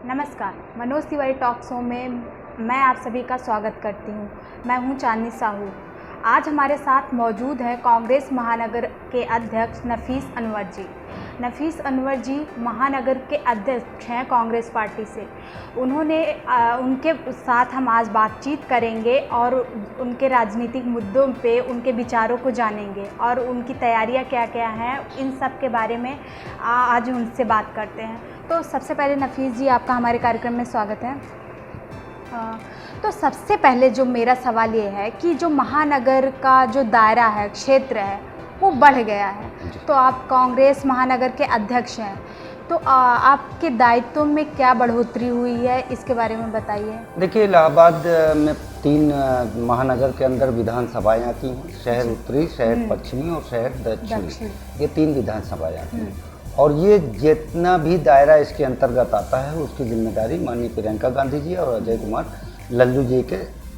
नमस्कार, Manoj Tiwari talk show में मैं आप सभी का स्वागत करती हूँ। मैं हूँ चांदनी साहू। आज हमारे साथ मौजूद है कांग्रेस महानगर के अध्यक्ष नफीस अनवर जी। नफीस अनवर जी महानगर के अध्यक्ष हैं कांग्रेस पार्टी से। उनके साथ हम आज बातचीत करेंगे और उनके राजनीतिक मुद्दों पे उनके विचारों को जानेंगे और उनकी तैयारियां क्या क्या हैं, इन सब के बारे में आज उनसे बात करते हैं। तो सबसे पहले नफीस जी, आपका हमारे कार्यक्रम में स्वागत है। तो सबसे पहले जो मेरा सवाल ये है कि जो महानगर का जो दायरा है, क्षेत्र है, वो बढ़ गया है। तो आप कांग्रेस महानगर के अध्यक्ष हैं, तो आपके दायित्व में क्या बढ़ोतरी हुई है, इसके बारे में बताइए। देखिए, इलाहाबाद में 3 महानगर के अंदर विधानसभाएं आती हैं। शहर उत्तरी, शहर पश्चिमी और शहर दक्षिणी। ये 3 विधानसभाएं आती हैं और ये जितना भी दायरा इसके अंतर्गत आता है उसकी जिम्मेदारी माननीय प्रियंका गांधी जी और अजय कुमार लल्लू जी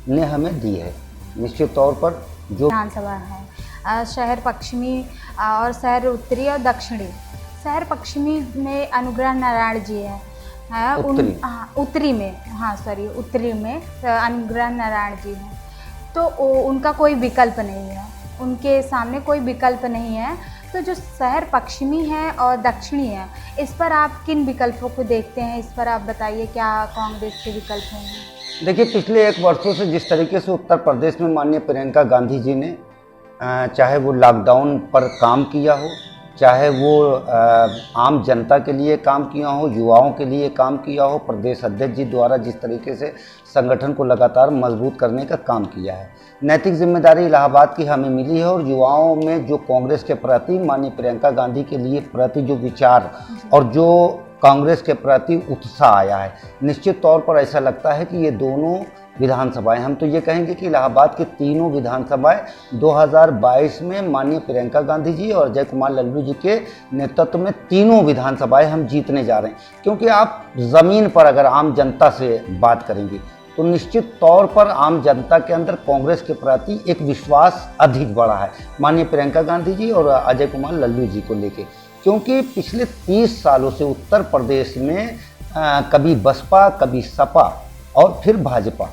ने हमें दी है। निश्चित तौर पर जो विधानसभा है, शहर पश्चिमी और शहर उत्तरी और दक्षिणी। शहर पश्चिमी में अनुग्रह नारायण जी है, उत्तरी में अनुग्रह नारायण जी हैं। तो उनका कोई विकल्प नहीं है, उनके सामने कोई विकल्प नहीं है। तो जो शहर पश्चिमी है और दक्षिणी है, इस पर आप किन विकल्पों को देखते हैं, इस पर आप बताइए, क्या कांग्रेस के विकल्प होंगे? देखिए, पिछले 1 वर्षों से जिस तरीके से उत्तर प्रदेश में माननीय प्रियंका गांधी जी ने चाहे वो लॉकडाउन पर काम किया हो, चाहे वो आम जनता के लिए काम किया हो, युवाओं के लिए काम किया हो, प्रदेश अध्यक्ष जी द्वारा जिस तरीके से संगठन को लगातार मजबूत करने का काम किया है, नैतिक जिम्मेदारी इलाहाबाद की हमें मिली है। और युवाओं में जो कांग्रेस के प्रति, माननीय प्रियंका गांधी के लिए प्रति जो विचार और जो कांग्रेस के प्रति उत्साह आया है, निश्चित तौर पर ऐसा लगता है कि ये दोनों विधानसभाएं, हम तो ये कहेंगे कि इलाहाबाद की तीनों विधानसभाएं 2022 में माननीय प्रियंका गांधी जी और अजय कुमार लल्लू जी के नेतृत्व में तीनों विधानसभाएं हम जीतने जा रहे हैं। क्योंकि आप ज़मीन पर अगर आम जनता से बात करेंगे तो निश्चित तौर पर आम जनता के अंदर कांग्रेस के प्रति एक विश्वास अधिक बढ़ा है माननीय प्रियंका गांधी जी और अजय कुमार लल्लू जी को लेके। क्योंकि पिछले 30 सालों से उत्तर प्रदेश में कभी बसपा, कभी सपा और फिर भाजपा,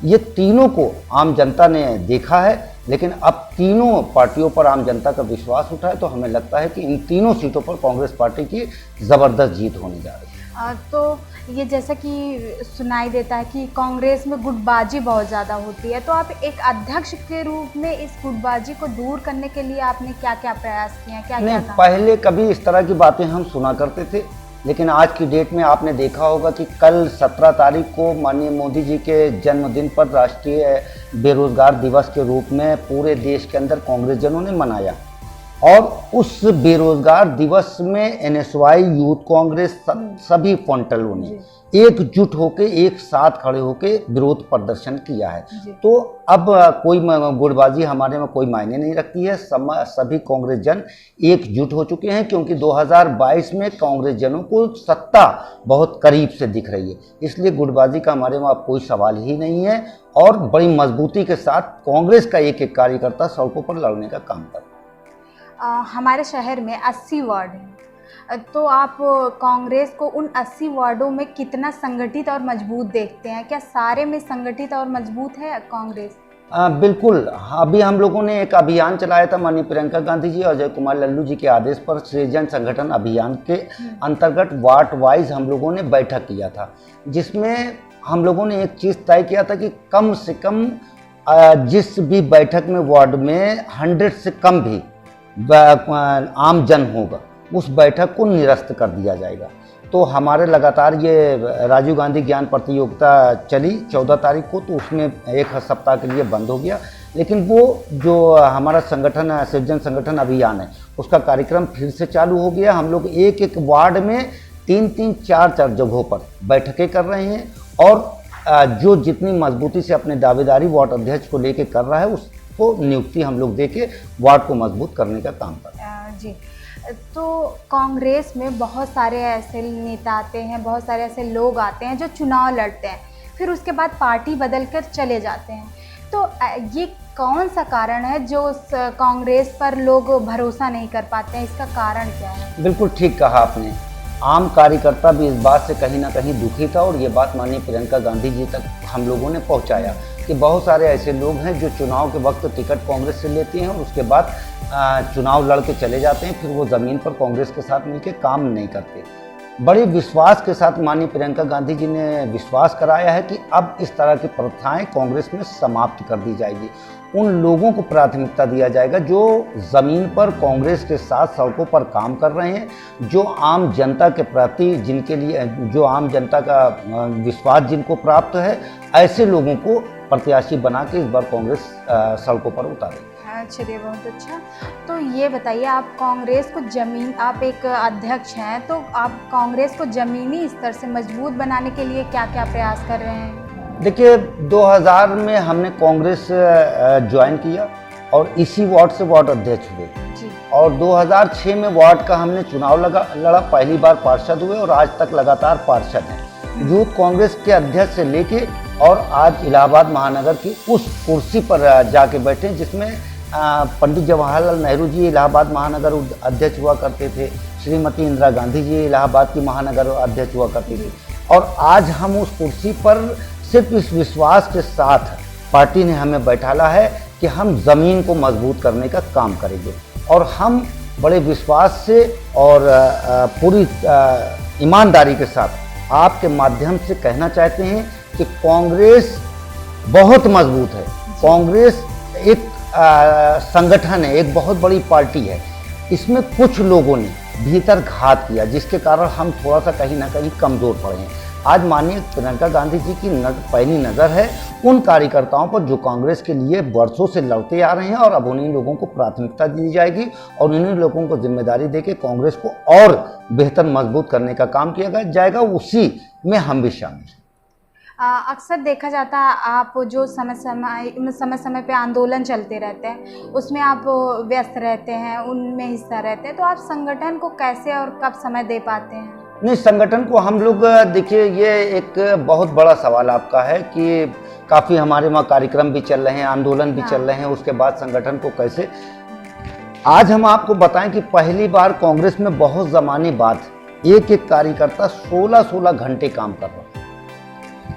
ये तीनों को आम जनता ने देखा है। लेकिन अब तीनों पार्टियों पर आम जनता का विश्वास उठा है, तो हमें लगता है कि इन तीनों सीटों पर कांग्रेस पार्टी की ज़बरदस्त जीत होने जा रही है। तो ये जैसा कि सुनाई देता है कि कांग्रेस में गुटबाजी बहुत ज़्यादा होती है, तो आप एक अध्यक्ष के रूप में इस गुटबाजी को दूर करने के लिए आपने क्या क्या प्रयास किए हैं, क्या क्या कहा? पहले कभी इस तरह की बातें हम सुना करते थे, लेकिन आज की डेट में आपने देखा होगा कि कल 17 तारीख को माननीय मोदी जी के जन्मदिन पर राष्ट्रीय बेरोजगार दिवस के रूप में पूरे देश के अंदर कांग्रेस जनों ने मनाया। और उस बेरोजगार दिवस में एनएसवाई, यूथ कांग्रेस, सभी फ्रंटलों ने एकजुट होकर एक साथ खड़े होकर विरोध प्रदर्शन किया है। तो अब कोई गुटबाजी हमारे में कोई मायने नहीं रखती है। सभी कांग्रेस जन एकजुट हो चुके हैं, क्योंकि 2022 में कांग्रेस जनों को सत्ता बहुत करीब से दिख रही है। इसलिए गुटबाजी का हमारे में अब कोई सवाल ही नहीं है और बड़ी मजबूती के साथ कांग्रेस का एक एक कार्यकर्ता सड़कों पर लड़ने का काम कर रहा है। हमारे शहर में 80 वार्ड हैं, तो आप कांग्रेस को उन 80 वार्डों में कितना संगठित और मजबूत देखते हैं? क्या सारे में संगठित और मजबूत है कांग्रेस? बिल्कुल। अभी हम लोगों ने एक अभियान चलाया था माननीय प्रियंका गांधी जी और अजय कुमार लल्लू जी के आदेश पर, सृजन संगठन अभियान के अंतर्गत वार्ड वाइज हम लोगों ने बैठक किया था, जिसमें हम लोगों ने एक चीज़ तय किया था कि कम से कम जिस भी बैठक में वार्ड में 100 से कम भी आम जन होगा, उस बैठक को निरस्त कर दिया जाएगा। तो हमारे लगातार ये राजीव गांधी ज्ञान प्रतियोगिता चली 14 तारीख को, तो उसमें 1 सप्ताह के लिए बंद हो गया। लेकिन वो जो हमारा संगठन है, सृजन संगठन अभियान है, उसका कार्यक्रम फिर से चालू हो गया। हम लोग एक एक वार्ड में 3-3, 4-4 जगहों पर बैठकें कर रहे हैं और जो जितनी मजबूती से अपने दावेदारी वार्ड अध्यक्ष को लेके कर रहा है, उसको नियुक्ति हम लोग देके वार्ड को मजबूत करने का काम कर रहे हैं। जी, तो कांग्रेस में बहुत सारे ऐसे नेता आते हैं, बहुत सारे ऐसे लोग आते हैं जो चुनाव लड़ते हैं, फिर उसके बाद पार्टी बदलकर चले जाते हैं। तो ये कौन सा कारण है जो कांग्रेस पर लोग भरोसा नहीं कर पाते हैं? इसका कारण क्या है? बिल्कुल ठीक कहा आपने। आम कार्यकर्ता भी इस बात से कहीं ना कहीं दुखी था और ये बात माननीय प्रियंका गांधी जी तक हम लोगों ने पहुंचाया कि बहुत सारे ऐसे लोग हैं जो चुनाव के वक्त टिकट कांग्रेस से लेते हैं और उसके बाद चुनाव लड़ के चले जाते हैं, फिर वो ज़मीन पर कांग्रेस के साथ मिलकर काम नहीं करते। बड़े विश्वास के साथ माननीय प्रियंका गांधी जी ने विश्वास कराया है कि अब इस तरह की प्रथाएं कांग्रेस में समाप्त कर दी जाएगी। उन लोगों को प्राथमिकता दिया जाएगा जो ज़मीन पर कांग्रेस के साथ सड़कों पर काम कर रहे हैं, जो आम जनता के प्रति जिनके लिए जो आम जनता का विश्वास जिनको प्राप्त है, ऐसे लोगों को प्रत्याशी बना के इस बार कांग्रेस सड़कों पर उतारेगी। चलिए, बहुत अच्छा। तो ये बताइए, आप कांग्रेस को आप एक अध्यक्ष हैं, तो आप कांग्रेस को ज़मीनी स्तर से मजबूत बनाने के लिए क्या क्या प्रयास कर रहे हैं? देखिए, 2000 में हमने कांग्रेस ज्वाइन किया और इसी वार्ड से वार्ड अध्यक्ष हुए जी। और 2006 में वार्ड का हमने चुनाव लड़ा, पहली बार पार्षद हुए और आज तक लगातार पार्षद हैं। यूथ कांग्रेस के अध्यक्ष से लेके और आज इलाहाबाद महानगर की उस कुर्सी पर जाके बैठे जिसमें पंडित जवाहरलाल नेहरू जी इलाहाबाद महानगर अध्यक्ष हुआ करते थे, श्रीमती इंदिरा गांधी जी इलाहाबाद की महानगर अध्यक्ष हुआ करती थी। और आज हम उस कुर्सी पर सिर्फ इस विश्वास के साथ पार्टी ने हमें बैठाला है कि हम ज़मीन को मजबूत करने का काम करेंगे और हम बड़े विश्वास से और पूरी ईमानदारी के साथ आपके माध्यम से कहना चाहते हैं कि कांग्रेस बहुत मजबूत है। कांग्रेस एक संगठन है, एक बहुत बड़ी पार्टी है। इसमें कुछ लोगों ने भीतर घात किया जिसके कारण हम थोड़ा सा कहीं ना कहीं कमज़ोर पड़े हैं। आज माननीय प्रियंका गांधी जी की पहली नज़र है उन कार्यकर्ताओं पर जो कांग्रेस के लिए वर्षों से लड़ते आ रहे हैं और अब उन्हीं लोगों को प्राथमिकता दी जाएगी और उन्हीं लोगों को जिम्मेदारी देके कांग्रेस को और बेहतर मजबूत करने का काम किया जाएगा। उसी में हम भी शामिल हैं। अक्सर देखा जाता है आप जो समय समय पे आंदोलन चलते रहते हैं उसमें आप व्यस्त रहते हैं, उनमें हिस्सा रहते हैं, तो आप संगठन को कैसे और कब समय दे पाते हैं? नहीं, संगठन को हम लोग देखिए, ये एक बहुत बड़ा सवाल आपका है कि काफ़ी हमारे वहाँ कार्यक्रम भी चल रहे हैं, आंदोलन भी चल रहे हैं, उसके बाद संगठन को कैसे। आज हम आपको बताएं कि पहली बार कांग्रेस में बहुत ज़माने बाद एक कार्यकर्ता 16-16 घंटे काम कर रहा है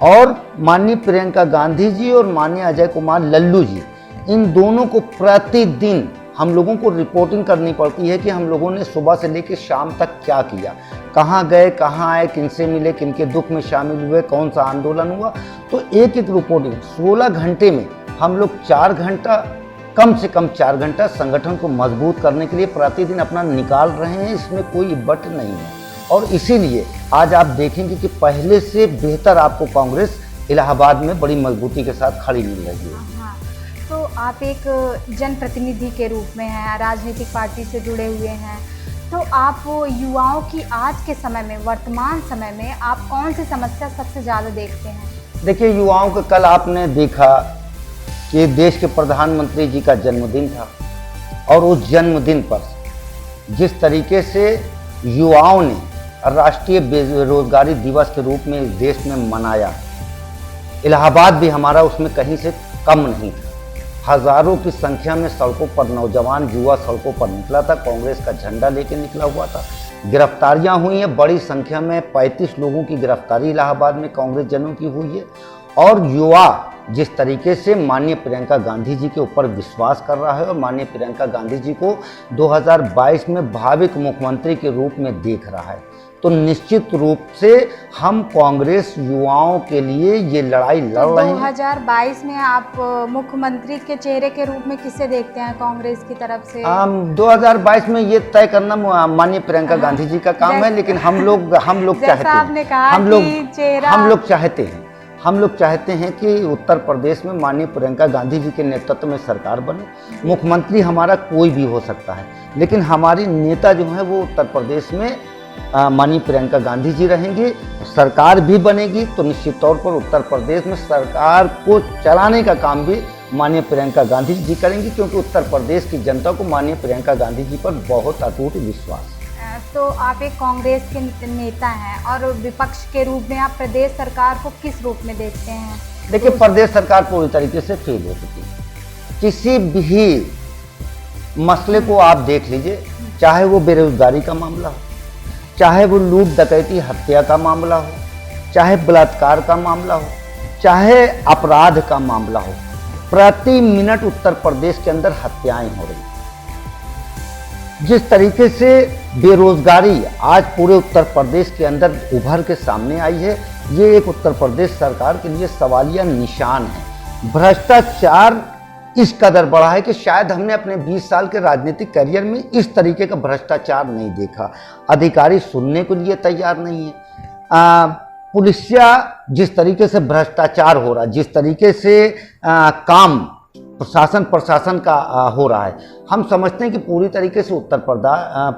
और माननीय प्रियंका गांधी जी और माननीय अजय कुमार लल्लू जी, इन दोनों को प्रतिदिन हम लोगों को रिपोर्टिंग करनी पड़ती है कि हम लोगों ने सुबह से लेकर शाम तक क्या किया, कहाँ गए, कहाँ आए, किनसे मिले, किनके दुख में शामिल हुए, कौन सा आंदोलन हुआ। तो एक एक रिपोर्टिंग 16 घंटे में हम लोग 4 घंटा, कम से कम 4 घंटा संगठन को मजबूत करने के लिए प्रतिदिन अपना निकाल रहे हैं। इसमें कोई बट नहीं है और इसीलिए आज आप देखेंगे कि पहले से बेहतर आपको कांग्रेस इलाहाबाद में बड़ी मजबूती के साथ खड़ी मिल रही है। हाँ, तो आप एक जनप्रतिनिधि के रूप में हैं, राजनीतिक पार्टी से जुड़े हुए हैं, तो आप युवाओं की आज के समय में, वर्तमान समय में आप कौन सी समस्या सबसे ज़्यादा देखते हैं? देखिए, युवाओं को कल आपने देखा कि देश के प्रधानमंत्री जी का जन्मदिन था और उस जन्मदिन पर जिस तरीके से युवाओं ने राष्ट्रीय बेरोजगारी दिवस के रूप में इस देश में मनाया, इलाहाबाद भी हमारा उसमें कहीं से कम नहीं था। हजारों की संख्या में सड़कों पर नौजवान युवा सड़कों पर निकला था, कांग्रेस का झंडा लेके निकला हुआ था। गिरफ्तारियां हुई हैं, बड़ी संख्या में 35 लोगों की गिरफ्तारी इलाहाबाद में कांग्रेस जनों की हुई है और युवा जिस तरीके से माननीय प्रियंका गांधी जी के ऊपर विश्वास कर रहा है और माननीय प्रियंका गांधी जी को 2022 में भाविक मुख्यमंत्री के रूप में देख रहा है, तो निश्चित रूप से हम कांग्रेस युवाओं के लिए ये लड़ाई लड़ रहे हैं। 2022 में आप मुख्यमंत्री के चेहरे के रूप में किसे देखते हैं कांग्रेस की तरफ से? 2022 में ये तय करना माननीय प्रियंका गांधी जी का काम है, लेकिन हम लोग चाहते हैं, हम लोग चाहते हैं कि उत्तर प्रदेश में माननीय प्रियंका गांधी जी के नेतृत्व में सरकार बने। मुख्यमंत्री हमारा कोई भी हो सकता है, लेकिन हमारी नेता जो है वो उत्तर प्रदेश में माननीय प्रियंका गांधी जी रहेंगी। सरकार भी बनेगी तो निश्चित तौर पर उत्तर प्रदेश में सरकार को चलाने का काम भी माननीय प्रियंका गांधी जी करेंगी, क्योंकि उत्तर प्रदेश की जनता को माननीय प्रियंका गांधी जी पर बहुत अटूट विश्वास। तो आप एक कांग्रेस के नेता हैं और विपक्ष के रूप में आप प्रदेश सरकार को किस रूप में देखते हैं? देखिए, प्रदेश सरकार पूरी तरीके से फेल हो चुकी है। किसी भी मसले को आप देख लीजिए, चाहे वो बेरोजगारी का मामला हो, चाहे वो लूट डकैती हत्या का मामला हो, चाहे बलात्कार का मामला हो, चाहे अपराध का मामला हो, प्रति मिनट उत्तर प्रदेश के अंदर हत्याएं हो रही। जिस तरीके से बेरोजगारी आज पूरे उत्तर प्रदेश के अंदर उभर के सामने आई है, ये एक उत्तर प्रदेश सरकार के लिए सवालिया निशान है। भ्रष्टाचार इस कदर बढ़ा है कि शायद हमने अपने 20 साल के राजनीतिक करियर में इस तरीके का भ्रष्टाचार नहीं देखा। अधिकारी सुनने के लिए तैयार नहीं है। पुलिसिया जिस तरीके से भ्रष्टाचार हो रहा है, जिस तरीके से काम प्रशासन का हो रहा है, हम समझते हैं कि पूरी तरीके से उत्तर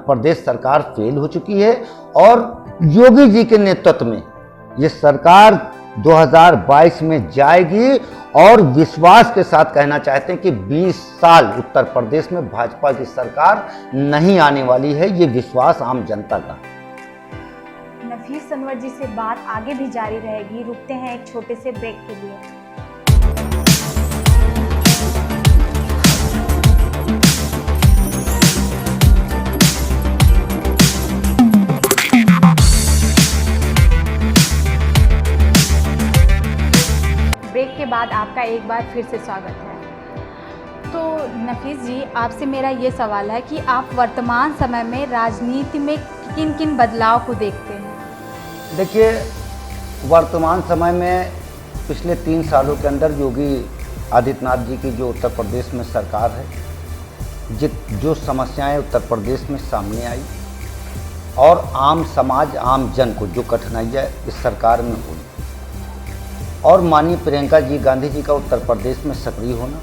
प्रदेश सरकार फेल हो चुकी है। और योगी जी के नेतृत्व में ये सरकार 2022 में जाएगी और विश्वास के साथ कहना चाहते हैं कि 20 साल उत्तर प्रदेश में भाजपा की सरकार नहीं आने वाली है। ये विश्वास आम जनता का। नफीस अनवर जी से बात आगे भी जारी रहेगी। रुकते हैं एक छोटे से ब्रेक के लिए। ब्रेक के बाद आपका एक बार फिर से स्वागत है। तो नफीस जी, आपसे मेरा ये सवाल है कि आप वर्तमान समय में राजनीति में किन किन बदलाव को देखते हैं? देखिए, वर्तमान समय में पिछले 3 सालों के अंदर योगी आदित्यनाथ जी की जो उत्तर प्रदेश में सरकार है, जो समस्याएं उत्तर प्रदेश में सामने आई और आम समाज, आम जन को जो कठिनाइयाँ इस सरकार में हुई, और माननीय प्रियंका जी गांधी जी का उत्तर प्रदेश में सक्रिय होना,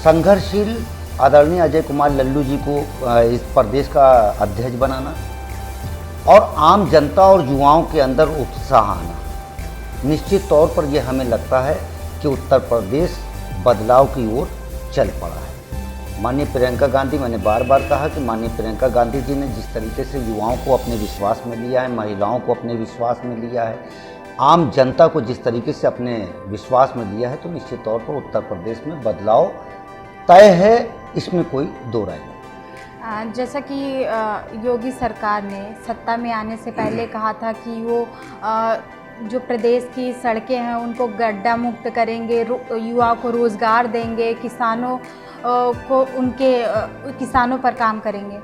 संघर्षशील आदरणीय अजय कुमार लल्लू जी को इस प्रदेश का अध्यक्ष बनाना और आम जनता और युवाओं के अंदर उत्साह आना, निश्चित तौर पर यह हमें लगता है कि उत्तर प्रदेश बदलाव की ओर चल पड़ा है। माननीय प्रियंका गांधी, मैंने बार बार कहा कि माननीय प्रियंका गांधी जी ने जिस तरीके से युवाओं को अपने विश्वास में लिया है, महिलाओं को अपने विश्वास में लिया है, आम जनता को जिस तरीके से अपने विश्वास में लिया है, तो निश्चित तौर पर उत्तर प्रदेश में बदलाव तय है, इसमें कोई दो राय नहीं। जैसा कि योगी सरकार ने सत्ता में आने से पहले कहा था कि वो जो प्रदेश की सड़कें हैं उनको गड्ढा मुक्त करेंगे, युवाओं को रोज़गार देंगे, किसानों को किसानों पर काम करेंगे।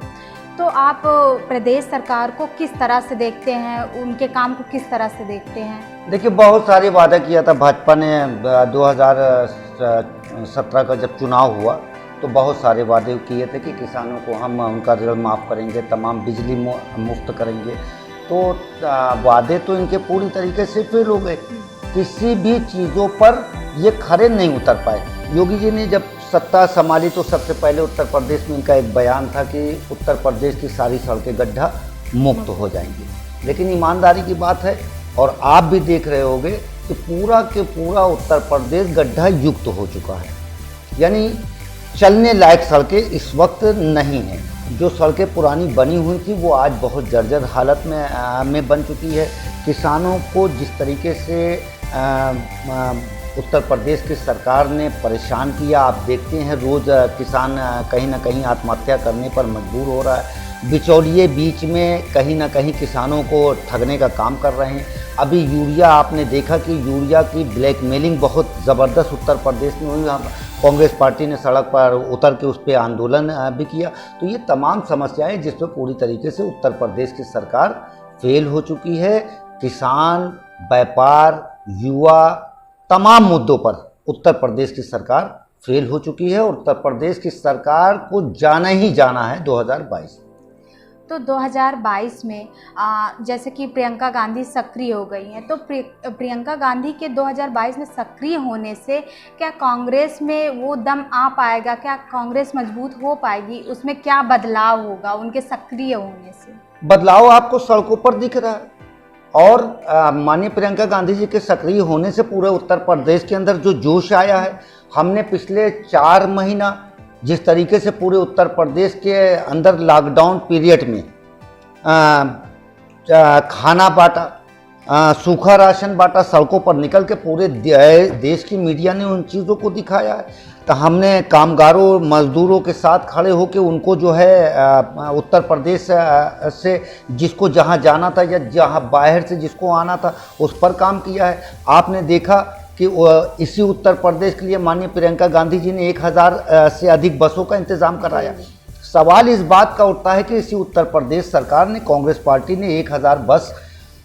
तो आप प्रदेश सरकार को किस तरह से देखते हैं, उनके काम को किस तरह से देखते हैं? देखिए, बहुत सारे वादा किया था भाजपा ने। 2017 का जब चुनाव हुआ तो बहुत सारे वादे किए थे कि किसानों को हम उनका ऋण माफ़ करेंगे, तमाम बिजली मुफ्त करेंगे। तो वादे तो इनके पूरी तरीके से फेल हो गए। किसी भी चीज़ों पर ये खरे नहीं उतर पाए। योगी जी ने जब सत्ता संभाली तो सबसे पहले उत्तर प्रदेश में इनका एक बयान था कि उत्तर प्रदेश की सारी सड़कें गड्ढा मुक्त हो जाएंगी। लेकिन ईमानदारी की बात है, और आप भी देख रहे होंगे कि पूरा के पूरा उत्तर प्रदेश गड्ढा युक्त हो चुका है। यानी चलने लायक सड़कें इस वक्त नहीं हैं। जो सड़कें पुरानी बनी हुई थी वो आज बहुत जर्जर हालत में बन चुकी है। किसानों को जिस तरीके से उत्तर प्रदेश की सरकार ने परेशान किया, आप देखते हैं रोज़ किसान कहीं ना कहीं आत्महत्या करने पर मजबूर हो रहा है। बिचौलिए बीच में कहीं ना कहीं किसानों को ठगने का काम कर रहे हैं। अभी यूरिया, आपने देखा कि यूरिया की ब्लैकमेलिंग बहुत ज़बरदस्त उत्तर प्रदेश में हुई। कांग्रेस पार्टी ने सड़क पर उतर के उस पर आंदोलन भी किया। तो ये तमाम समस्याएं जिसमें पूरी तरीके से उत्तर प्रदेश की सरकार फेल हो चुकी है। किसान, व्यापार, युवा, तमाम मुद्दों पर उत्तर प्रदेश की सरकार फेल हो चुकी है और उत्तर प्रदेश की सरकार को जाना ही जाना है 2022। तो 2022 में जैसे कि प्रियंका गांधी सक्रिय हो गई हैं, तो प्रियंका गांधी के 2022 में सक्रिय होने से क्या कांग्रेस में वो दम आ पाएगा? क्या कांग्रेस मजबूत हो पाएगी? उसमें क्या बदलाव होगा उनके सक्रिय होने से? बदलाव आपको सड़कों पर दिख रहा है। और माननीय प्रियंका गांधी जी के सक्रिय होने से पूरे उत्तर प्रदेश के अंदर जो जोश आया है, हमने पिछले 4 महीना जिस तरीके से पूरे उत्तर प्रदेश के अंदर लॉकडाउन पीरियड में खाना बांटा, सूखा राशन बांटा, सड़कों पर निकल के पूरे देश की मीडिया ने उन चीज़ों को दिखाया है। तो हमने कामगारों मजदूरों के साथ खड़े होकर उनको जो है उत्तर प्रदेश से जिसको जहां जाना था या जहां बाहर से जिसको आना था उस पर काम किया है। आपने देखा कि इसी उत्तर प्रदेश के लिए माननीय प्रियंका गांधी जी ने 1000 से अधिक बसों का इंतजाम कराया। सवाल इस बात का उठता है कि इसी उत्तर प्रदेश सरकार ने, कांग्रेस पार्टी ने 1000 बस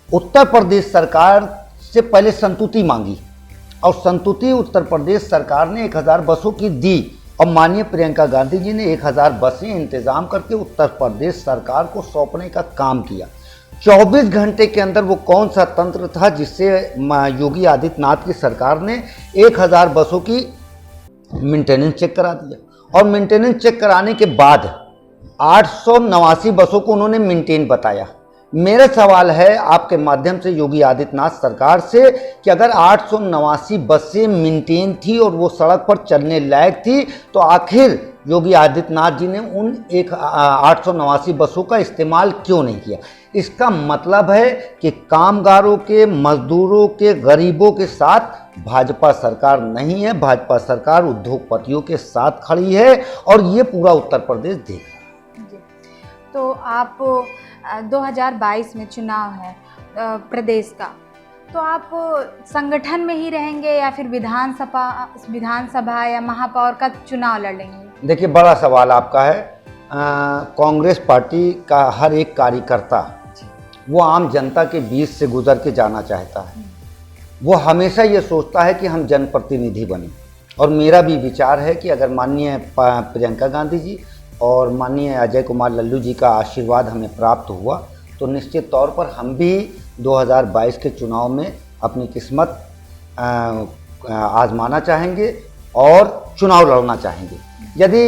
उत्तर प्रदेश सरकार से पहले संतुति मांगी और संतुति उत्तर प्रदेश सरकार ने 1000 बसों की दी और माननीय प्रियंका गांधी जी ने 1000 बसें इंतजाम करके उत्तर प्रदेश सरकार को सौंपने का काम किया। 24 घंटे के अंदर वो कौन सा तंत्र था जिससे योगी आदित्यनाथ की सरकार ने 1000 बसों की मेंटेनेंस चेक करा दिया और मेंटेनेंस चेक कराने के बाद 889 बसों को उन्होंने मेंटेन बताया। मेरा सवाल है आपके माध्यम से योगी आदित्यनाथ सरकार से कि अगर 889 बसें मेंटेन थी और वो सड़क पर चलने लायक थी तो आखिर योगी आदित्यनाथ जी ने उन 889 बसों का इस्तेमाल क्यों नहीं किया। इसका मतलब है कि कामगारों के, मजदूरों के, गरीबों के साथ भाजपा सरकार नहीं है। भाजपा सरकार उद्योगपतियों के साथ खड़ी है और ये पूरा उत्तर प्रदेश देख रहा है। तो आप 2022 में चुनाव है प्रदेश का, तो आप संगठन में ही रहेंगे या फिर विधानसभा या महापौर का चुनाव लड़ेंगे? देखिए, बड़ा सवाल आपका है। कांग्रेस पार्टी का हर एक कार्यकर्ता वो आम जनता के बीच से गुजर के जाना चाहता है। वो हमेशा ये सोचता है कि हम जनप्रतिनिधि बने और मेरा भी विचार है कि अगर माननीय प्रियंका गांधी जी और माननीय अजय कुमार लल्लू जी का आशीर्वाद हमें प्राप्त हुआ तो निश्चित तौर पर हम भी 2022 के चुनाव में अपनी किस्मत आजमाना चाहेंगे और चुनाव लड़ना चाहेंगे। यदि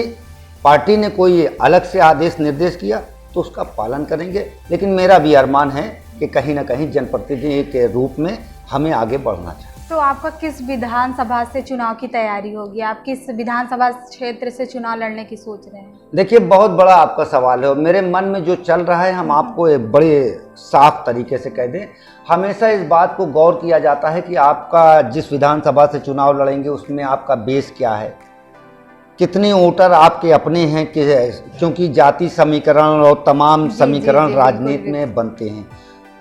पार्टी ने कोई अलग से आदेश निर्देश किया तो उसका पालन करेंगे, लेकिन मेरा भी अरमान है कि कहीं ना कहीं जनप्रतिनिधि के रूप में हमें आगे बढ़ना चाहिए। तो आपका किस विधानसभा से चुनाव की तैयारी होगी? आप किस विधानसभा क्षेत्र से चुनाव लड़ने की सोच रहे हैं? देखिए, बहुत बड़ा आपका सवाल है। मेरे मन में जो चल रहा है हम आपको एक बड़े साफ तरीके से कह दें। हमेशा इस बात को गौर किया जाता है कि आपका जिस विधानसभा से चुनाव लड़ेंगे उसमें आपका बेस क्या है, कितने वोटर आपके अपने हैं, क्योंकि जाति समीकरण और तमाम समीकरण राजनीति में बनते हैं।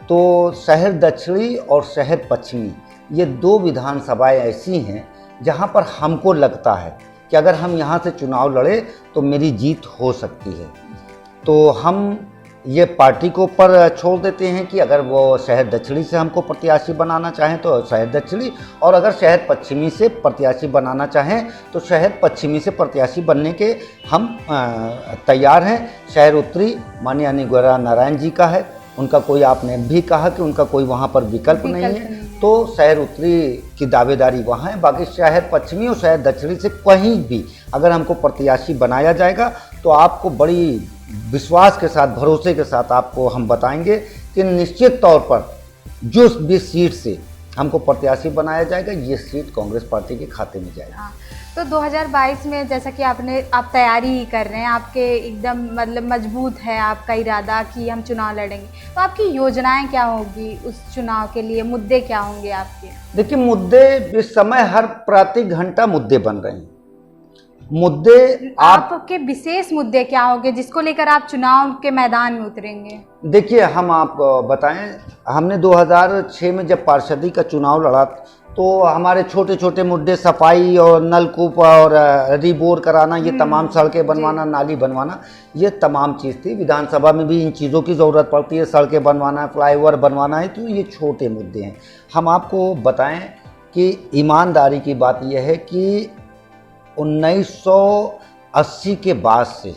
तो शहर दक्षिणी और शहर पश्चिमी ये 2 विधानसभाएं ऐसी हैं जहां पर हमको लगता है कि अगर हम यहां से चुनाव लड़े तो मेरी जीत हो सकती है। तो हम ये पार्टी को ऊपर छोड़ देते हैं कि अगर वो शहर दक्षिणी से हमको प्रत्याशी बनाना चाहें तो शहर दक्षिणी, और अगर शहर पश्चिमी से प्रत्याशी बनाना चाहें तो शहर पश्चिमी से प्रत्याशी बनने के हम तैयार हैं। शहर उत्तरी माननीय अनिगोरा नारायण जी का है, उनका कोई, आपने भी कहा कि उनका कोई वहाँ पर विकल्प नहीं है, तो शहर उत्तरी की दावेदारी वहाँ है। बाकी शहर पश्चिमी और शहर दक्षिणी से कहीं भी अगर हमको प्रत्याशी बनाया जाएगा तो आपको बड़ी विश्वास के साथ, भरोसे के साथ आपको हम बताएंगे कि निश्चित तौर पर जो भी सीट से हमको प्रत्याशी बनाया जाएगा ये सीट कांग्रेस पार्टी के खाते में जाएगी। तो 2022 में जैसा कि आप तैयारी ही कर रहे हैं, आपके एकदम मतलब मजबूत है आपका इरादा कि हम चुनाव लड़ेंगे, तो आपकी योजनाएं क्या होगी उस चुनाव के लिए? मुद्दे क्या होंगे आपके? देखिए, मुद्दे इस समय हर प्रति घंटा मुद्दे बन रहे हैं। मुद्दे आपके विशेष मुद्दे क्या होंगे जिसको लेकर आप चुनाव के मैदान में उतरेंगे? देखिए, हम आपको बताएं, हमने 2006 में जब पार्षदी का चुनाव लड़ा तो हमारे छोटे छोटे मुद्दे सफाई और नलकूप और रिबोर कराना, ये तमाम सड़कें बनवाना, नाली बनवाना, ये तमाम चीज़ थी। विधानसभा में भी इन चीज़ों की ज़रूरत पड़ती है, सड़कें बनवाना, फ्लाईओवर बनवाना है, तो ये छोटे मुद्दे हैं। हम आपको बताएं कि ईमानदारी की बात यह है कि 1980 के बाद से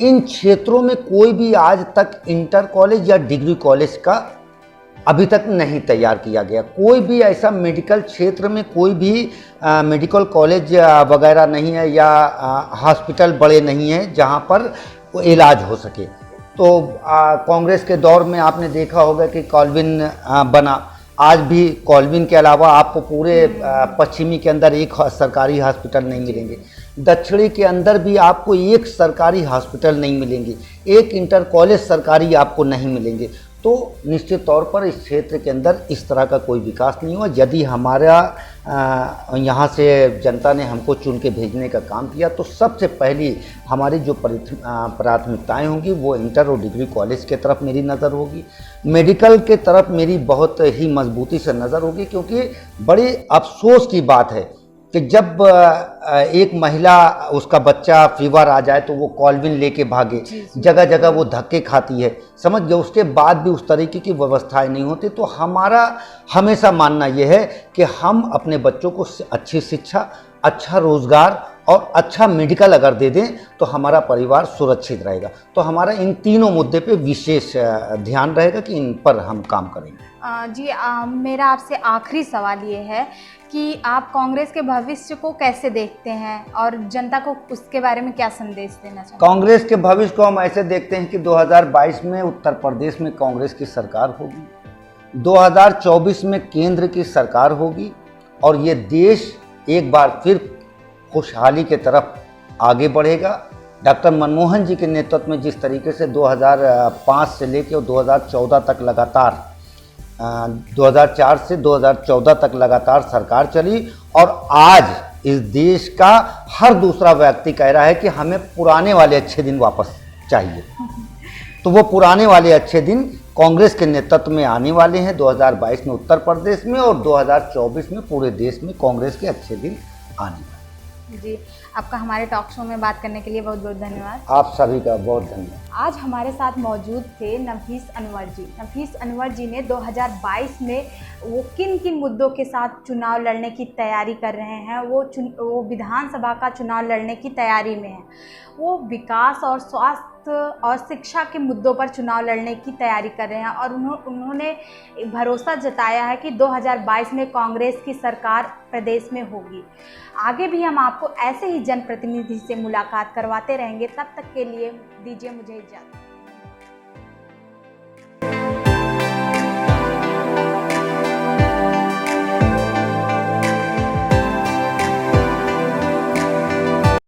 इन क्षेत्रों में कोई भी आज तक इंटर कॉलेज या डिग्री कॉलेज का अभी तक नहीं तैयार किया गया। कोई भी ऐसा मेडिकल क्षेत्र में कोई भी मेडिकल कॉलेज वगैरह नहीं है या हॉस्पिटल बड़े नहीं हैं जहां पर इलाज हो सके। तो कांग्रेस के दौर में आपने देखा होगा कि कॉल्विन बना, आज भी कॉल्विन के अलावा आपको पूरे पश्चिमी के अंदर एक सरकारी हॉस्पिटल नहीं मिलेंगे, दक्षिणी के अंदर भी आपको एक सरकारी हॉस्पिटल नहीं मिलेंगे, एक इंटर कॉलेज सरकारी आपको नहीं मिलेंगे। तो निश्चित तौर पर इस क्षेत्र के अंदर इस तरह का कोई विकास नहीं हुआ। यदि हमारा यहाँ से जनता ने हमको चुन के भेजने का काम किया तो सबसे पहली हमारी जो प्राथमिकताएं होंगी वो इंटर और डिग्री कॉलेज के तरफ मेरी नज़र होगी, मेडिकल के तरफ मेरी बहुत ही मजबूती से नज़र होगी, क्योंकि बड़ी अफसोस की बात है कि जब एक महिला उसका बच्चा फीवर आ जाए तो वो कॉलविन लेके भागे, जगह जगह वो धक्के खाती है, समझ गए, उसके बाद भी उस तरीके की व्यवस्थाएं नहीं होती। तो हमारा हमेशा मानना ये है कि हम अपने बच्चों को अच्छी शिक्षा, अच्छा रोज़गार और अच्छा मेडिकल अगर दे दें तो हमारा परिवार सुरक्षित रहेगा। तो हमारा इन तीनों मुद्दे पे विशेष ध्यान रहेगा कि इन पर हम काम करेंगे। जी मेरा आपसे आखिरी सवाल ये है कि आप कांग्रेस के भविष्य को कैसे देखते हैं और जनता को उसके बारे में क्या संदेश देना चाहते हैं? कांग्रेस के भविष्य को हम ऐसे देखते हैं कि 2022 में उत्तर प्रदेश में कांग्रेस की सरकार होगी, 2024 में केंद्र की सरकार होगी और ये देश एक बार फिर खुशहाली के तरफ आगे बढ़ेगा। डॉक्टर मनमोहन जी के नेतृत्व में जिस तरीके से 2005 से लेकर 2014 तक लगातार 2004 से 2014 तक लगातार सरकार चली और आज इस देश का हर दूसरा व्यक्ति कह रहा है कि हमें पुराने वाले अच्छे दिन वापस चाहिए। तो वो पुराने वाले अच्छे दिन कांग्रेस के नेतृत्व में आने वाले हैं 2022 में उत्तर प्रदेश में और 2024 में पूरे देश में कांग्रेस के अच्छे दिन आने वाले। जी आपका हमारे टॉक शो में बात करने के लिए बहुत बहुत धन्यवाद। आप सभी का बहुत धन्यवाद। आज हमारे साथ मौजूद थे नफीस अनवर जी। नफीस अनवर जी ने 2022 में वो किन किन मुद्दों के साथ चुनाव लड़ने की तैयारी कर रहे हैं, वो विधानसभा का चुनाव लड़ने की तैयारी में है। वो विकास और स्वास्थ्य और शिक्षा के मुद्दों पर चुनाव लड़ने की तैयारी कर रहे हैं और उन्होंने भरोसा जताया है कि 2022 में कांग्रेस की सरकार प्रदेश में होगी। आगे भी हम आपको ऐसे ही जनप्रतिनिधि से मुलाकात करवाते रहेंगे। तब तक के लिए दीजिए मुझे इजाज़त।